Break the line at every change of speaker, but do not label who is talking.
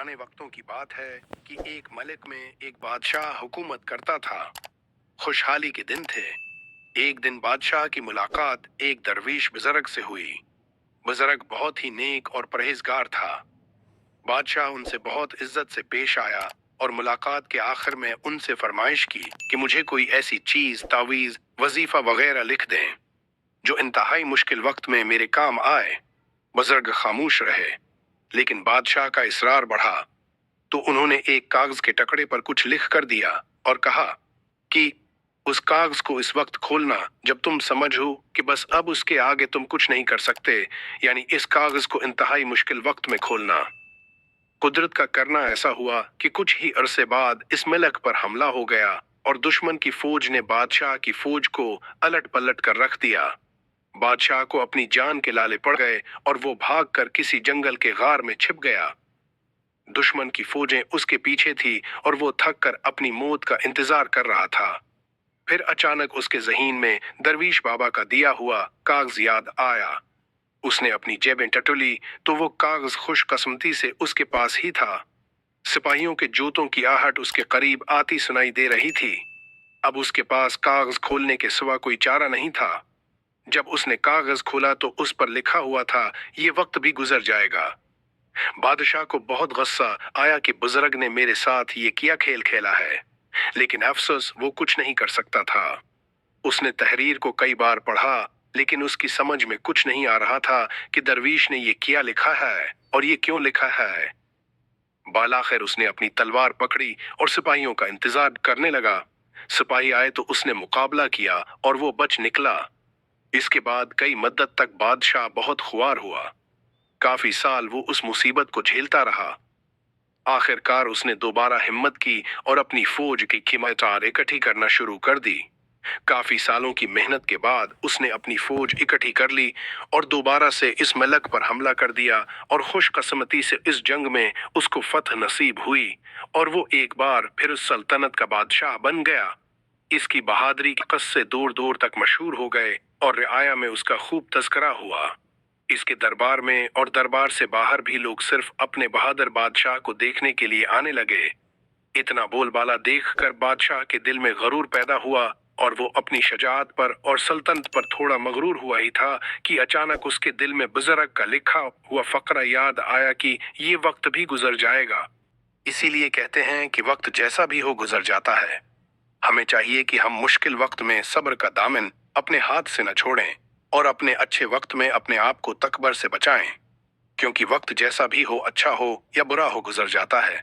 पुराने वक्तों की बात है कि एक मलिक में एक बादशाह हुकूमत करता था। खुशहाली के दिन थे। एक दिन बादशाह की मुलाकात एक दरवीश बुजुर्ग से हुई। बुजुर्ग बहुत ही नेक और परहेजगार था। बादशाह उनसे बहुत इज्जत से पेश आया और मुलाकात के आखिर में उनसे फरमाइश की कि मुझे कोई ऐसी चीज, तावीज, वजीफा वगैरह लिख दें जो इंतहाई मुश्किल वक्त में मेरे काम आए। बुजुर्ग खामोश रहे, लेकिन बादशाह का इसरार बढ़ा तो उन्होंने एक कागज के टुकड़े पर कुछ लिख कर दिया और कहा कि उस कागज को इस वक्त खोलना जब तुम समझो कि बस अब उसके आगे तुम कुछ नहीं कर सकते, यानी इस कागज को इंतहाई मुश्किल वक्त में खोलना। कुदरत का करना ऐसा हुआ कि कुछ ही अरसे बाद इस मलक पर हमला हो गया और दुश्मन की फौज ने बादशाह की फौज को अलट पलट कर रख दिया। बादशाह को अपनी जान के लाले पड़ गए और वो भागकर किसी जंगल के गार में छिप गया। दुश्मन की फौजें उसके पीछे थी और वो थक कर अपनी मौत का इंतजार कर रहा था। फिर अचानक उसके ज़हीन में दरवीश बाबा का दिया हुआ कागज याद आया। उसने अपनी जेबें टटोली तो वो कागज खुशकिस्मती से उसके पास ही था। सिपाहियों के जूतों की आहट उसके करीब आती सुनाई दे रही थी। अब उसके पास कागज खोलने के सिवा कोई चारा नहीं था। जब उसने कागज खोला तो उस पर लिखा हुआ था, ये वक्त भी गुजर जाएगा। बादशाह को बहुत गुस्सा आया कि बुजुर्ग ने मेरे साथ ये किया खेल खेला है, लेकिन अफसोस वो कुछ नहीं कर सकता था। उसने तहरीर को कई बार पढ़ा, लेकिन उसकी समझ में कुछ नहीं आ रहा था कि दरवीश ने ये क्या लिखा है और ये क्यों लिखा है। बालाखिर उसने अपनी तलवार पकड़ी और सिपाहियों का इंतजार करने लगा। सिपाही आए तो उसने मुकाबला किया और वो बच निकला। इसके बाद कई मद्दत तक बादशाह बहुत खुआर हुआ। काफी साल वो उस मुसीबत को झेलता रहा। आखिरकार उसने दोबारा हिम्मत की और अपनी फौज की कीमतार इकट्ठी करना शुरू कर दी। काफी सालों की मेहनत के बाद उसने अपनी फौज इकट्ठी कर ली और दोबारा से इस मलक पर हमला कर दिया और खुशकिस्मती से इस जंग में उसको फतह नसीब हुई और वो एक बार फिर उस सल्तनत का बादशाह बन गया। इसकी बहादुरी के किस्से दूर दूर तक मशहूर हो गए और रियाया में उसका खूब तज़किरा हुआ। इसके दरबार में और दरबार से बाहर भी लोग सिर्फ अपने बहादुर बादशाह को देखने के लिए आने लगे। इतना बोलबाला देखकर बादशाह के दिल में गरूर पैदा हुआ और वो अपनी शजाअत पर और सल्तनत पर थोड़ा मगरूर हुआ ही था कि अचानक उसके दिल में बुजुर्ग का लिखा हुआ फकरा याद आया कि ये वक्त भी गुजर जाएगा। इसीलिए कहते हैं कि वक्त जैसा भी हो गुजर जाता है। हमें चाहिए कि हम मुश्किल वक्त में सब्र का दामन अपने हाथ से न छोड़ें और अपने अच्छे वक्त में अपने आप को तकबर से बचाएं, क्योंकि वक्त जैसा भी हो, अच्छा हो या बुरा हो, गुजर जाता है।